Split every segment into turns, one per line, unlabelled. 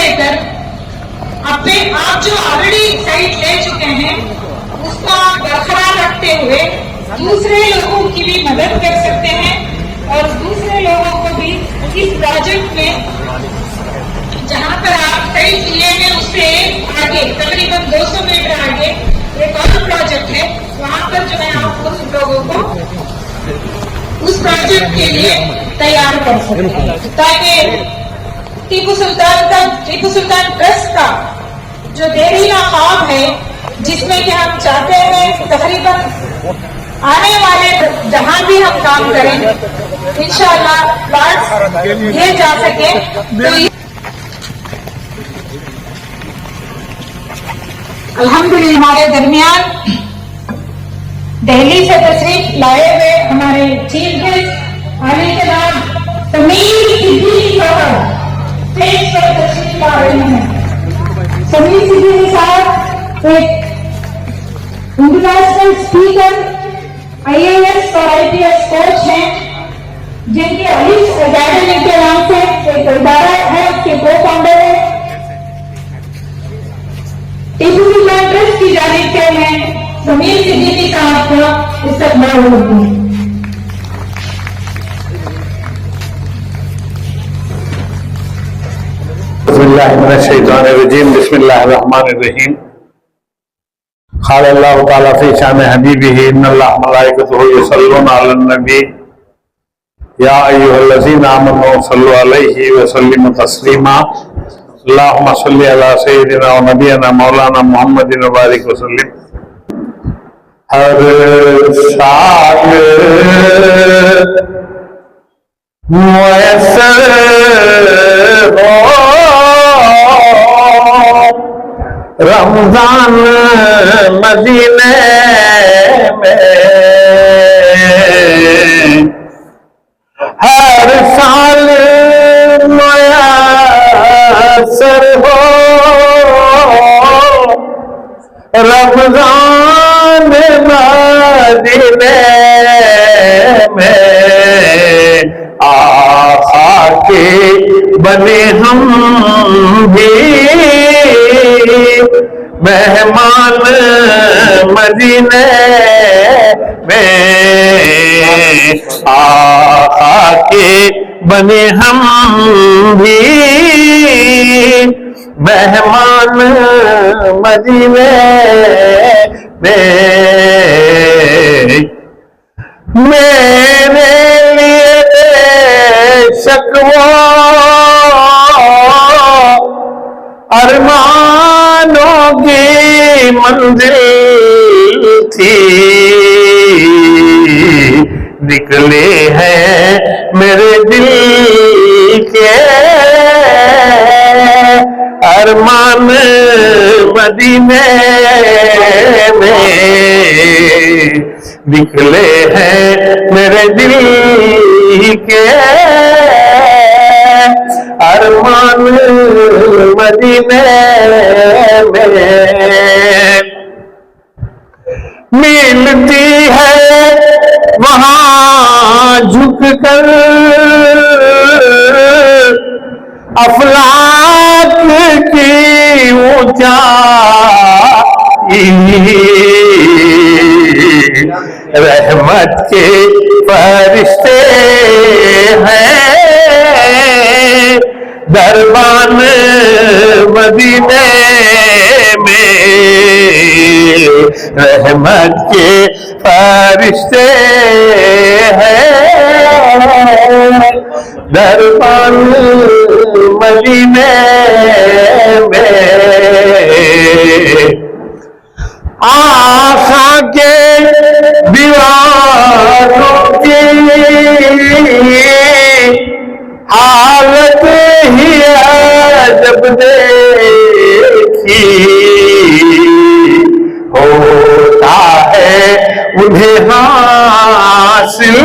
लेकर अपने आप जो ऑलरेडी साइट ले चुके हैं उसका बरकरार रखते हुए दूसरे लोगों की भी मदद कर सकते हैं और दूसरे लोगों को भी इस प्रोजेक्ट में जहां पर आप साइट लिए हैं उससे आगे तकरीबन 200 मीटर आगे एक और प्रोजेक्ट है, वहां पर जो है आप उस लोगों को उस प्रोजेक्ट के लिए तैयार कर सकते हैं ताकि टीपू सुल्तान ट्रस्ट का जो देरीना ख्वाब है जिसमें कि हम चाहते हैं तकरीबन आने वाले जहां भी हम काम करें इंशाअल्लाह प्लाट्स ये जा सके। तो अल्हम्दुलिल्लाह हमारे दरमियान दिल्ली से तशरीफ लाए हुए हमारे चीफ गेस्ट आने के बाद समीर सिद्दीकी साहब स्टेज पर तशरीफ ला रहे हैं। समीर सिद्दीकी साहब एक इंटरनेशनल स्पीकर IAS और IPS कोच हैं जिनके अलीस अकेडमी के नाम से एक इदारा है उसके को फाउंडर है। टीपू सुल्तान ट्रस्ट की जानिब से मैं समीर सिद्दीकी साहब का इस्तकबाल करती हूँ।
बिस्मिल्लाहिर्रहमानिर्रहीम बिस्मिल्लाहिर्रहमानिर्रहीम। क़ाल अल्लाहु तआला फ़ी शान हबीबिही इन्नल्लाह मलाइकतुहु युसल्लूना अलन नबी या अय्युहल्लज़ीना आमनू सल्लु अलैहि व सल्लिमू तस्लीमा। अल्लाहुम्मा सल्लि अला सय्यिदिना व नबियना मौलाना मुहम्मदिन व बारिक वसल्लिम। हर साल मुयस्सर हो रमजान मदीने में, हर साल मुयस्सर हो रमजान मदीने में, आका के बने हम भी मेहमान मदीने में, आका के बने हम भी मेहमान मदीने में। मेरे लिए शकवा अरमानों की मंजिल थी, निकले हैं मेरे दिल के अरमान मदीने में, निकले हैं मेरे दिल के अरमान मदीने में। मिलती है वहां झुक कर अफलाक की ऊंचाई, रहमत के फरिश्ते हैं दरबान मदीने में, रहमत के फरिश्ते हैं दरबान मदीने में। आका के दीवारों की हालत ही जब देखी, होता है उन्हें हासिल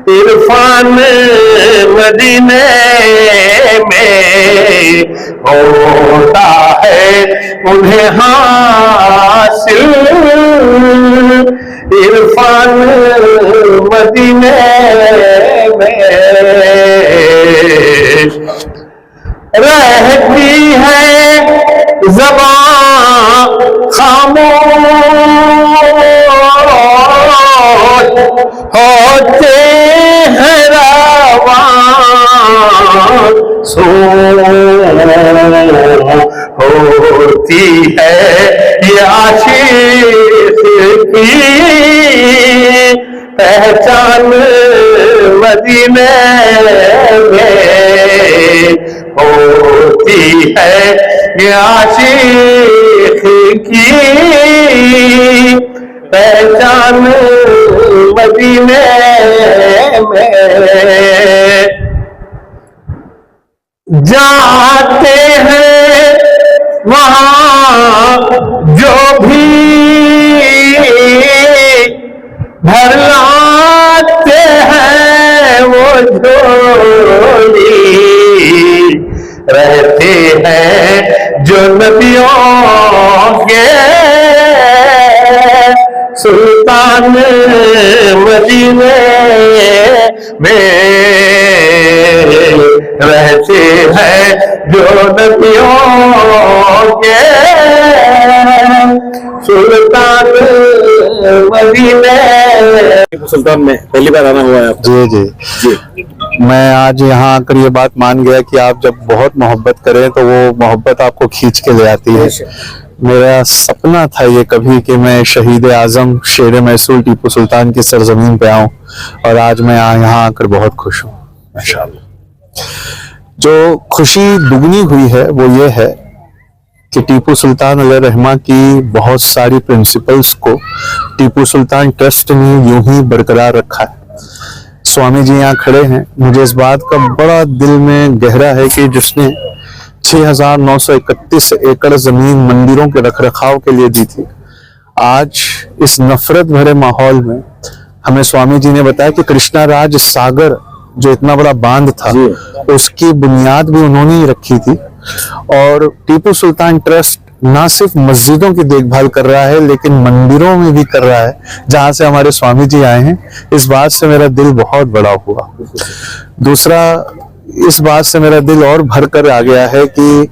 इरफान मदीने में, होता है उन्हें हासिल इरफान मदीने में। रहती है ज़बान खामोश, होते हैं रवान सो, होती है ये आशिक की पहचान मदीने में, होती है ये आशिक की पहचान मदीने में। जाते हैं वहाँ जो भी भर लाते हैं वो झोली, रहते हैं जो नबियों के सुल्तान मदीने में, रहते हैं जो नबियों के सुल्तान मदीने।
टीपू सुल्तान में पहली बार आना हुआ है आपको?
जी। मैं आज यहाँ आकर ये बात मान गया कि आप जब बहुत मोहब्बत करें तो वो मोहब्बत आपको खींच के ले आती है। मेरा सपना था ये कभी कि मैं शहीद आजम शेर मैसूर टीपू सुल्तान की सरजमीन पे आऊं, और आज मैं यहाँ आकर बहुत खुश हूँ माशाअल्लाह। जो खुशी दुगनी हुई है वो ये है कि टीपू सुल्तान अलैहिर्रहमा की बहुत सारी प्रिंसिपल्स को टीपू सुल्तान ट्रस्ट ने यूं ही बरकरार रखा है। स्वामी जी यहाँ खड़े हैं, मुझे इस बात का बड़ा दिल में गहरा है कि जिसने 6,931 एकड़ जमीन मंदिरों के रखरखाव के लिए दी थी, आज इस नफरत भरे माहौल में हमें स्वामी जी ने बताया कि कृष्णा राज सागर जो इतना बड़ा बांध था उसकी बुनियाद भी उन्होंने ही रखी थी। और टीपू सुल्तान ट्रस्ट ना सिर्फ मस्जिदों की देखभाल कर रहा है लेकिन मंदिरों में भी कर रहा है, जहां से हमारे स्वामी जी आए हैं। इस बात से मेरा दिल बहुत बड़ा हुआ। दूसरा, इस बात से मेरा दिल और भर कर आ गया है कि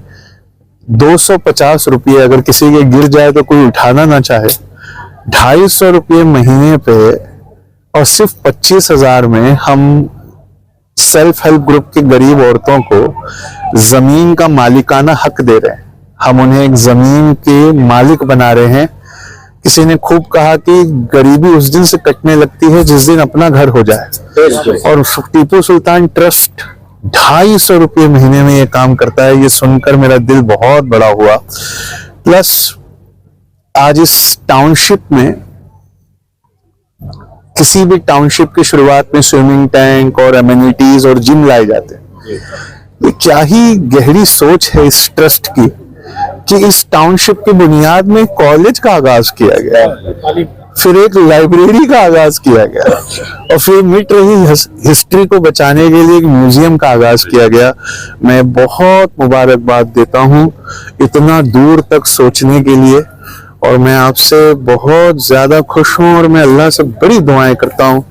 250 रुपये अगर किसी के गिर जाए तो कोई उठाना ना चाहे, 250 रुपये महीने पे और सिर्फ 25,000 में हम सेल्फ हेल्प ग्रुप की गरीब औरतों को जमीन का मालिकाना हक दे रहे हैं। हम उन्हें एक जमीन के मालिक बना रहे हैं। किसी ने खूब कहा कि गरीबी उस दिन से कटने लगती है जिस दिन अपना घर हो जाए, और टीपू सुल्तान ट्रस्ट 250 रुपये महीने में ये काम करता है। ये सुनकर मेरा दिल बहुत बड़ा हुआ। प्लस आज इस टाउनशिप में, किसी भी टाउनशिप की शुरुआत में स्विमिंग टैंक और एमिनिटीज और जिम लाए जाते हैं। ये क्या ही गहरी सोच है इस ट्रस्ट की कि इस टाउनशिप की बुनियाद में कॉलेज का आगाज किया गया, फिर एक लाइब्रेरी का आगाज किया गया, और फिर मिट रही हिस्ट्री को बचाने के लिए एक म्यूजियम का आगाज किया गया। मैं बहुत मुबारकबाद देता हूँ इतना दूर तक सोचने के लिए, और मैं आपसे बहुत ज्यादा खुश हूँ। और मैं अल्लाह से बड़ी दुआएं करता हूँ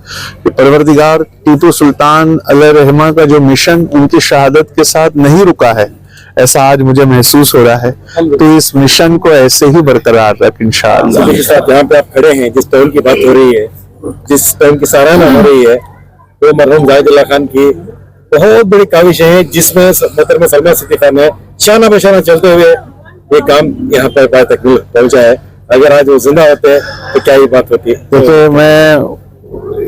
कि परवरदिगार टीपू सुल्तान अलैहिर्रहमा का जो मिशन उनकी शहादत के साथ नहीं रुका है, ऐसा आज मुझे महसूस हो रहा है, तो इस मिशन को ऐसे ही बरकरार रख इंशाअल्लाह।
यहाँ पे आप खड़े हैं, जिस टोल की बात हो रही है, जिस टोल की सराहना हो रही है, वो मरहूम जाहिदुल्लाह खान की बहुत बड़ी काविश है, जिसमें मोहतरमा सलमा सिद्दीकी खान ने शाना बशाना चलते हुए ये काम यहाँ पर तकमील पहुंचा है। अगर आज वो जिंदा होते तो क्या ही बात होती है।
देखिए, मैं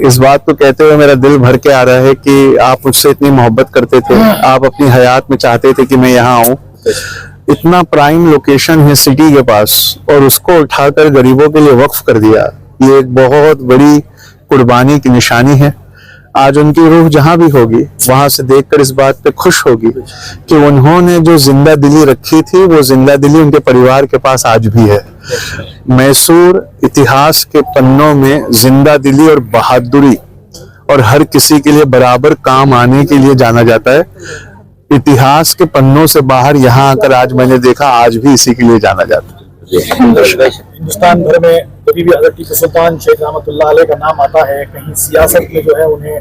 इस बात को कहते हुए मेरा दिल भर के आ रहा है कि आप मुझसे इतनी मोहब्बत करते थे, आप अपनी हयात में चाहते थे कि मैं यहाँ आऊं। इतना प्राइम लोकेशन है सिटी के पास, और उसको उठाकर गरीबों के लिए वक्फ कर दिया। ये एक बहुत बड़ी कुर्बानी की निशानी है। आज उनकी रूह जहां भी होगी वहां से देखकर इस बात पे खुश होगी कि उन्होंने जो जिंदा दिली रखी थी वो जिंदा दिली उनके परिवार के पास आज भी है। मैसूर इतिहास के पन्नों में जिंदा दिली और बहादुरी और हर किसी के लिए बराबर काम आने के लिए जाना जाता है। इतिहास के पन्नों से बाहर यहाँ आकर आज मैंने देखा आज भी इसी के लिए जाना जाता है।
हिंदुस्तान भर में कभी भी अगर टीपू सुल्तान शेख रहमतुल्लाह अलैह का नाम आता है, कहीं सियासत में जो है उन्हें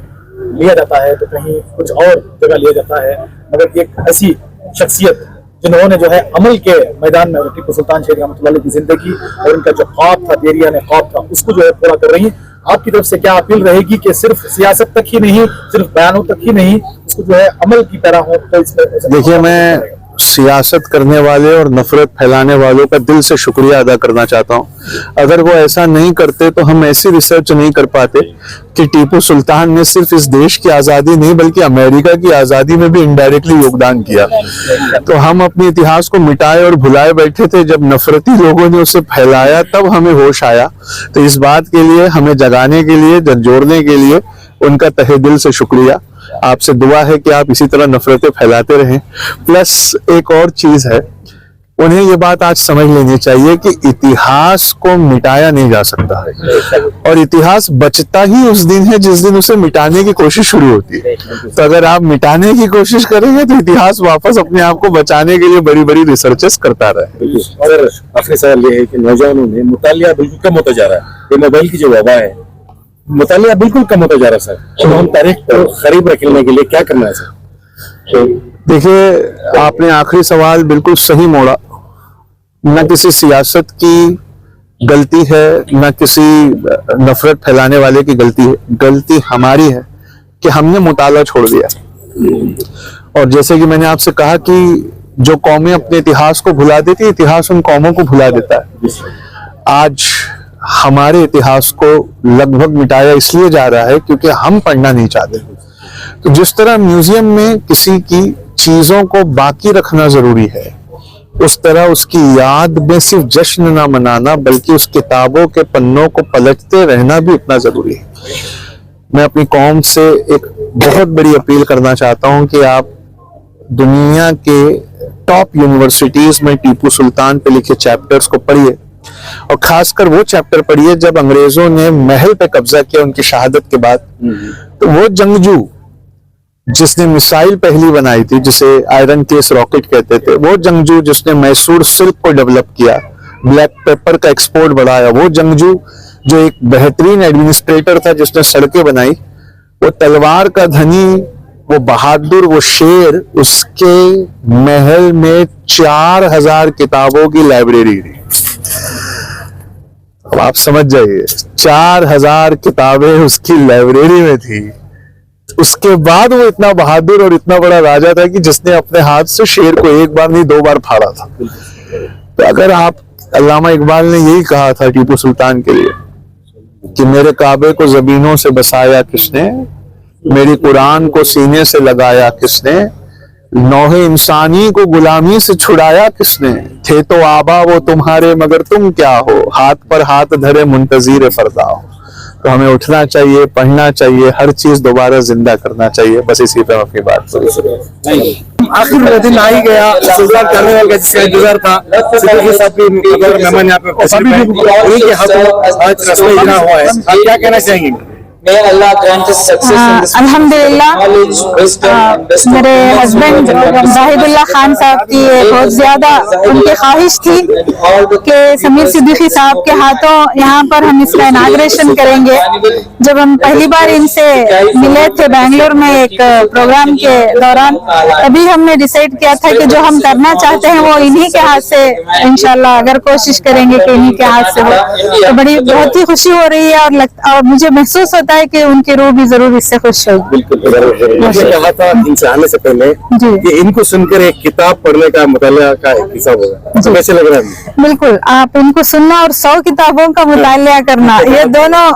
लिया जाता है, तो कहीं कुछ और जगह लिया जाता है, मगर एक ऐसी शख्सियत जिन्होंने जो है अमल के मैदान में टीपू सुल्तान शहीद रहमतुल्लाह अलैह की जिंदगी और उनका जो ख्वाब था, देरिया ने ख्वाब था, उसको जो है पूरा कर रही है। आपकी तरफ से क्या अपील रहेगी कि सिर्फ सियासत तक ही नहीं, सिर्फ बयानों तक ही नहीं, उसको जो है अमल की तरह हो? तो इसमें
देखिए, मैं सियासत करने वाले और नफरत फैलाने वालों का दिल से शुक्रिया अदा करना चाहता हूं। अगर वो ऐसा नहीं करते तो हम ऐसी रिसर्च नहीं कर पाते कि टीपू सुल्तान ने सिर्फ इस देश की आजादी नहीं बल्कि अमेरिका की आजादी में भी इनडायरेक्टली योगदान किया। तो हम अपने इतिहास को मिटाए और भुलाए बैठे थे, जब नफरती लोगों ने उसे फैलाया तब हमें होश आया। तो इस बात के लिए, हमें जगाने के लिए, जोड़ने के लिए उनका तहे दिल से शुक्रिया। आपसे दुआ है कि आप इसी तरह नफरतें फैलाते रहें। प्लस एक और चीज है, उन्हें ये बात आज समझ लेनी चाहिए कि इतिहास को मिटाया नहीं जा सकता है और इतिहास बचता ही उस दिन है जिस दिन उसे मिटाने की कोशिश शुरू होती है। तो अगर आप मिटाने की कोशिश करेंगे तो इतिहास वापस अपने आप को बचाने के लिए बड़ी बड़ी रिसर्चेस करता रहे।
और आखिरी सवाल ये है कि नौजवानों में मुतालिया बिल्कुल कम होता जा रहा है। ये मोबाइल की जो वबा है, मुतालिया बिल्कुल कम होता जा रहा है सर। तो हम तारीख को करीब रखने के लिए क्या करना है सर?
देखिए, आपने आखिरी सवाल बिल्कुल सही मोड़ा। न किसी सियासत की गलती है, न किसी नफरत फैलाने वाले की गलती है। गलती हमारी है कि हमने मुताला छोड़ दिया। और जैसे कि मैंने आपसे कहा कि जो कौमें अपने इतिहास को भुला देती है, इतिहास उन कौमों को भुला देता है। आज हमारे इतिहास को लगभग मिटाया इसलिए जा रहा है क्योंकि हम पढ़ना नहीं चाहते। तो जिस तरह म्यूजियम में किसी की चीजों को बाकी रखना जरूरी है, उस तरह उसकी याद में सिर्फ जश्न ना मनाना बल्कि उस किताबों के पन्नों को पलटते रहना भी उतना जरूरी है। मैं अपनी कौम से एक बहुत बड़ी अपील करना चाहता हूं कि आप दुनिया के टॉप यूनिवर्सिटीज में टीपू सुल्तान पे लिखे चैप्टर्स को पढ़िए और खासकर वो चैप्टर पढ़िए जब अंग्रेजों ने महल पे कब्जा किया उनकी शहादत के बाद। तो वो जंगजू जिसने मिसाइल पहली बनाई थी, जिसे आयरन केस रॉकेट कहते थे, वो जंगजू जिसने मैसूर सिल्क को डेवलप किया, ब्लैक पेपर का एक्सपोर्ट बढ़ाया, वो जंगजू जो एक बेहतरीन एडमिनिस्ट्रेटर था जिसने सड़कें बनाई, वो तलवार का धनी, वो बहादुर, वो शेर, उसके महल में 4000 किताबों की लाइब्रेरी थी। अब आप समझ जाइए, 4000 किताबें उसकी लाइब्रेरी में थी। उसके बाद वो इतना बहादुर और इतना बड़ा राजा था कि जिसने अपने हाथ से शेर को एक बार नहीं 2 बार फाड़ा था। तो अगर आप, अल्लामा इकबाल ने यही कहा था टीपू सुल्तान के लिए कि मेरे काबे को जमीनों से बसाया किसने, मेरी कुरान को सीने से लगाया किसने, नौहे इंसानी को गुलामी से छुड़ाया किसने, थे तो आबा वो तुम्हारे मगर तुम क्या हो, हाथ पर हाथ धरे मुंतजीर फरदा हो। तो हमें उठना चाहिए, पढ़ना चाहिए, हर चीज दोबारा जिंदा करना चाहिए। बस इसी पे हम अपनी बात करें।
आखिर दिन आ ही गया, सुल्तान कार्निवल का जिसका इंतजार था, सिद्दीकी साहब की मेहमान यहाँ पे उन्हीं के हाथों आज रस्म इजना हुआ है। आप क्या कहना चाहेंगे?
अल्हम्दुलिल्लाह, मेरे हस्बैंड जाहिदुल्लाह खान साहब की बहुत ज्यादा उनकी ख्वाहिश थी कि समीर सिद्दीकी साहब के हाथों यहाँ पर हम इसका इनाग्रेशन करेंगे। जब हम पहली बार इनसे मिले थे बेंगलोर में एक प्रोग्राम के दौरान, तभी हमने डिसाइड किया था कि जो हम करना चाहते हैं वो इन्हीं के हाथ से इंशाल्लाह, अगर कोशिश करेंगे कि इन्हीं के हाथ से हो। तो बड़ी बहुत ही खुशी हो रही है और मुझे महसूस होता है कि उनकी रूह भी जरूर इससे खुश होगी।
बिल्कुल कहा था इनसे आने से पहले कि इनको सुनकर एक किताब पढ़ने का, मुतालिया का हिसाब होगा, तो कैसे लग रहा है?
बिल्कुल, आप इनको सुनना और 100 किताबों का मुतालिया करना, ये दोनों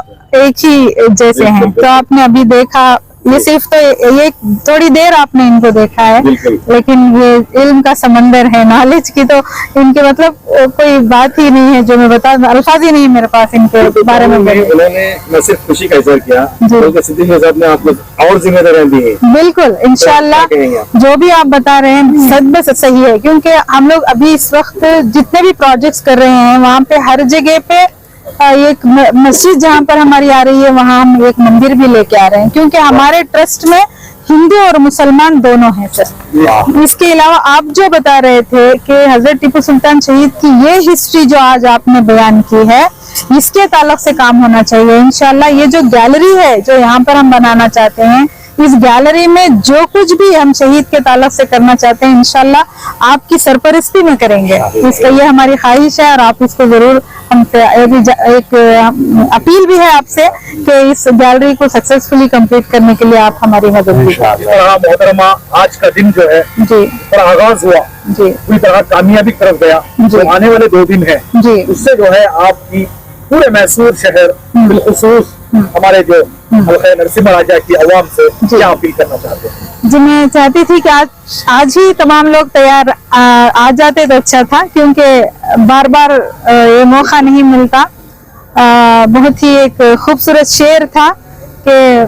एक ही जैसे हैं। तो आपने अभी देखा, ये सिर्फ तो ये थोड़ी देर आपने इनको देखा है, लेकिन ये इल्म का समंदर है, नॉलेज की तो इनके मतलब कोई बात ही नहीं है जो मैं बता, अल्फाज ही नहीं मेरे पास इनके बारे में।
उन्होंने न सिर्फ खुशी का इजहार किया बल्कि सिद्दीकी साहब ने आप लोग और जिम्मेदारियां दी हैं।
बिल्कुल, इंशाल्लाह जो भी आप बता रहे हैं सच बस सही है, क्योंकि हम लोग अभी इस वक्त जितने भी प्रोजेक्ट्स कर रहे हैं वहाँ पे हर जगह पे एक मस्जिद जहाँ पर हमारी आ रही है वहाँ हम एक मंदिर भी लेके आ रहे हैं, क्योंकि हमारे ट्रस्ट में हिंदू और मुसलमान दोनों हैं सर। इसके अलावा आप जो बता रहे थे कि हजरत टीपू सुल्तान शहीद की ये हिस्ट्री जो आज आपने बयान की है, इसके ताल्लुक से काम होना चाहिए इंशाल्लाह। ये जो गैलरी है जो यहाँ पर हम बनाना चाहते हैं, इस गैलरी में जो कुछ भी हम शहीद के ताल्लुक से करना चाहते हैं इंशाल्लाह आपकी सरपरस्ती में करेंगे। इसका ये हमारी ख्वाहिश है और आप इसको जरूर हमसे एक अपील भी है आपसे कि इस गैलरी को सक्सेसफुली कंप्लीट करने के लिए आप हमारी मदद कीजिए।
मोहतरमा, आज का दिन जो है
जी
और आगाज हुआ
जी
पूरी तरह कामयाबी की तरफ गया। जो आने वाले 2 दिन है
जी
उससे जो है आपकी पूरे मैसूर शहर बिलखुसूस हमारे जो हल्का नरसिम्हा राजा की अवाम से क्या अपील करना चाहते हैं?
जी मैं चाहती थी कि आज ही तमाम लोग तैयार आ जाते तो अच्छा था, क्योंकि बार बार ये मौका नहीं मिलता। बहुत ही एक खूबसूरत शेर था कि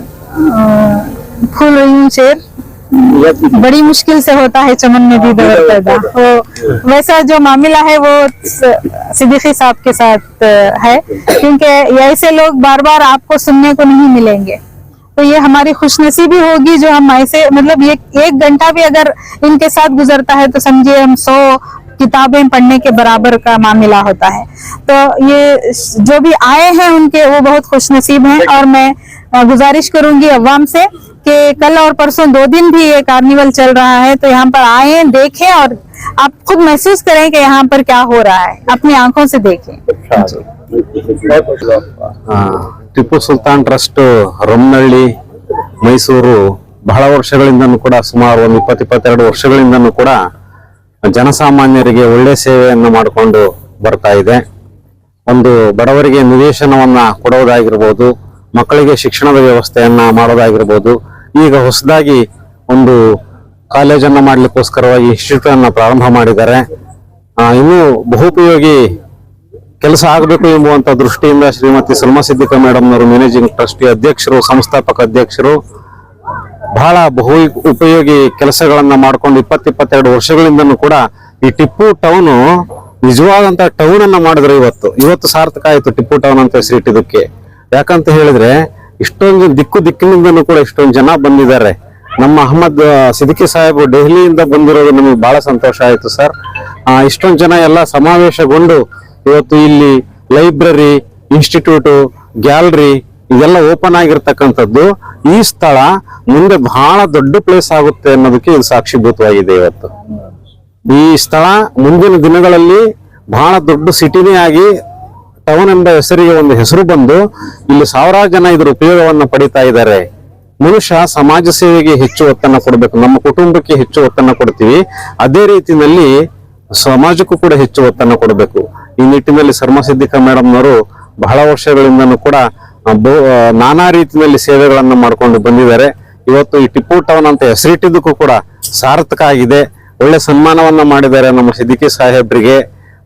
फूल रही हूँ शेर बड़ी मुश्किल से होता है चमन में दीदार पैदा। तो वैसा जो मामला है वो सिद्दीकी साहब के साथ है, क्योंकि ऐसे लोग बार बार आपको सुनने को नहीं मिलेंगे। तो ये हमारी खुशनसीबी होगी जो हम ऐसे मतलब ये 1 घंटा भी अगर इनके साथ गुजरता है तो समझिए हम 100 किताबें पढ़ने के बराबर का मामला होता है। तो ये जो भी आए हैं उनके वो बहुत खुशनसीब हैं। और मैं गुजारिश करूंगी अवाम से कि कल और परसों 2 दिन भी ये कार्निवल चल रहा है, तो यहाँ पर आए, देखें और आप खुद महसूस करें कि यहाँ पर क्या हो रहा है, अपनी आंखों से देखें।
ಟಿಪ್ಪು ಸುಲ್ತಾನ್ ಟ್ರಸ್ಟ್ ರೊಮ್ನಳ್ಳಿ ಮೈಸೂರು ಬಹಳ ವರ್ಷಗಳಿಂದನೂ ಕೂಡ ಸುಮಾರು ಒಂದು 20-22 ವರ್ಷಗಳಿಂದನೂ ಕೂಡ ಜನಸಾಮಾನ್ಯರಿಗೆ ಒಳ್ಳೆ ಸೇವೆಯನ್ನು ಮಾಡಿಕೊಂಡು ಬರ್ತಾ ಇದೆ. ಒಂದು ಬಡವರಿಗೆ ನಿವೇಶನವನ್ನ ಕೊಡುವುದಾಗಿರ್ಬೋದು, ಮಕ್ಕಳಿಗೆ ಶಿಕ್ಷಣದ ವ್ಯವಸ್ಥೆಯನ್ನ ಮಾಡೋದಾಗಿರ್ಬೋದು, ಈಗ ಹೊಸದಾಗಿ ಒಂದು ಕಾಲೇಜನ್ನ ಮಾಡ್ಲಿಕ್ಕೋಸ್ಕರವಾಗಿ ಇನ್ಸ್ಟಿಟ್ಯೂಟ್ ಅನ್ನ ಪ್ರಾರಂಭ ಮಾಡಿದ್ದಾರೆ. ಇನ್ನೂ ಬಹುಪಯೋಗಿ ಕೆಲಸ ಆಗಬೇಕು ಎಂಬುವಂತ ದೃಷ್ಟಿಯಿಂದ ಶ್ರೀಮತಿ ಸಲ್ಮಾ ಸಿದ್ದಿಕಾ ಮೇಡಮ್ ಅವರು ಮ್ಯಾನೇಜಿಂಗ್ ಟ್ರಸ್ಟಿ ಅಧ್ಯಕ್ಷರು, ಸಂಸ್ಥಾಪಕ ಅಧ್ಯಕ್ಷರು ಬಹಳ ಬಹು ಉಪಯೋಗಿ ಕೆಲಸಗಳನ್ನ ಮಾಡ್ಕೊಂಡು 20-22 ವರ್ಷಗಳಿಂದನೂ ಕೂಡ ಈ ಟಿಪ್ಪು ಟೌನ್ ನಿಜವಾದಂತ ಟೌನ್ ಅನ್ನ ಮಾಡಿದ್ರು. ಇವತ್ತು ಸಾರ್ಥಕ ಆಯ್ತು ಟಿಪ್ಪು ಟೌನ್ ಅಂತ ಹೆಸರಿಟ್ಟಿದ್ದಕ್ಕೆ. ಯಾಕಂತ ಹೇಳಿದ್ರೆ ಇಷ್ಟೊಂದು ದಿಕ್ಕಿನಿಂದನೂ ಕೂಡ ಇಷ್ಟೊಂದು ಜನ ಬಂದಿದ್ದಾರೆ. ನಮ್ಮ ಅಹಮದ್ ಸಿದ್ದಿಕಿ ಸಾಹೇಬರು ದೆಹಲಿಯಿಂದ ಬಂದಿರೋದು ನಮಗೆ ಬಹಳ ಸಂತೋಷ ಆಯ್ತು ಸರ್. ಇಷ್ಟೊಂದು ಜನ ಎಲ್ಲ ಸಮಾವೇಶಗೊಂಡು ಇವತ್ತು ಇಲ್ಲಿ ಲೈಬ್ರರಿ, ಇನ್ಸ್ಟಿಟ್ಯೂಟ್, ಗ್ಯಾಲರಿ ಇದೆಲ್ಲ ಓಪನ್ ಆಗಿರ್ತಕ್ಕಂಥದ್ದು. ಈ ಸ್ಥಳ ಮುಂದೆ ಬಹಳ ದೊಡ್ಡ ಪ್ಲೇಸ್ ಆಗುತ್ತೆ ಅನ್ನೋದಕ್ಕೆ ಇದು ಸಾಕ್ಷಿಭೂತವಾಗಿದೆ. ಇವತ್ತು ಈ ಸ್ಥಳ ಮುಂದಿನ ದಿನಗಳಲ್ಲಿ ಬಹಳ ದೊಡ್ಡ ಸಿಟಿನೇ ಆಗಿ ಟೌನ್ ಎಂಬ ಹೆಸರಿಗೆ ಒಂದು ಹೆಸರು ಬಂದು ಇಲ್ಲಿ ಸಾವಿರಾರು ಜನ ಇದರ ಉಪಯೋಗವನ್ನು ಪಡಿತಾ ಇದ್ದಾರೆ. ಮನುಷ್ಯ ಸಮಾಜ ಸೇವೆಗೆ ಹೆಚ್ಚು ಒತ್ತನ್ನು ಕೊಡಬೇಕು. ನಮ್ಮ ಕುಟುಂಬಕ್ಕೆ ಹೆಚ್ಚು ಒತ್ತನ್ನು ಕೊಡ್ತೀವಿ, ಅದೇ ರೀತಿಯಲ್ಲಿ ಸಮಾಜಕ್ಕೂ ಕೂಡ ಹೆಚ್ಚು ಒತ್ತನ್ನು ಕೊಡಬೇಕು. ಈ ನಿಟ್ಟಿನಲ್ಲಿ ಸಲ್ಮಾ ಸಿದ್ದಿಕಾ ಮೇಡಮ್ನವರು ಬಹಳ ವರ್ಷಗಳಿಂದನೂ ಕೂಡ ನಾನಾ ರೀತಿಯಲ್ಲಿ ಸೇವೆಗಳನ್ನು ಮಾಡ್ಕೊಂಡು ಬಂದಿದ್ದಾರೆ. ಇವತ್ತು ಈ ಟಿಪ್ಪು ಟೌನ್ ಅಂತ ಹೆಸರಿಟ್ಟಿದ್ದಕ್ಕೂ ಕೂಡ ಸಾರ್ಥಕ ಆಗಿದೆ. ಒಳ್ಳೆ ಸನ್ಮಾನವನ್ನ ಮಾಡಿದ್ದಾರೆ ನಮ್ಮ ಸಿದ್ದಿಕಿ ಸಾಹೇಬ್ರಿಗೆ.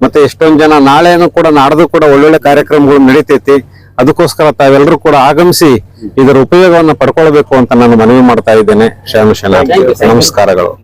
ಮತ್ತೆ ಎಷ್ಟೊಂದು ಜನ ನಾಳೆನೂ ಕೂಡ ನಾಡ್ದು ಕೂಡ ಒಳ್ಳೊಳ್ಳೆ ಕಾರ್ಯಕ್ರಮಗಳು ನಡೀತೈತಿ. ಅದಕ್ಕೋಸ್ಕರ ತಾವೆಲ್ಲರೂ ಕೂಡ ಆಗಮಿಸಿ ಇದರ ಉಪಯೋಗವನ್ನು ಪಡ್ಕೊಳ್ಬೇಕು ಅಂತ ನಾನು ಮನವಿ ಮಾಡ್ತಾ ಇದ್ದೇನೆ. ನಮಸ್ಕಾರಗಳು.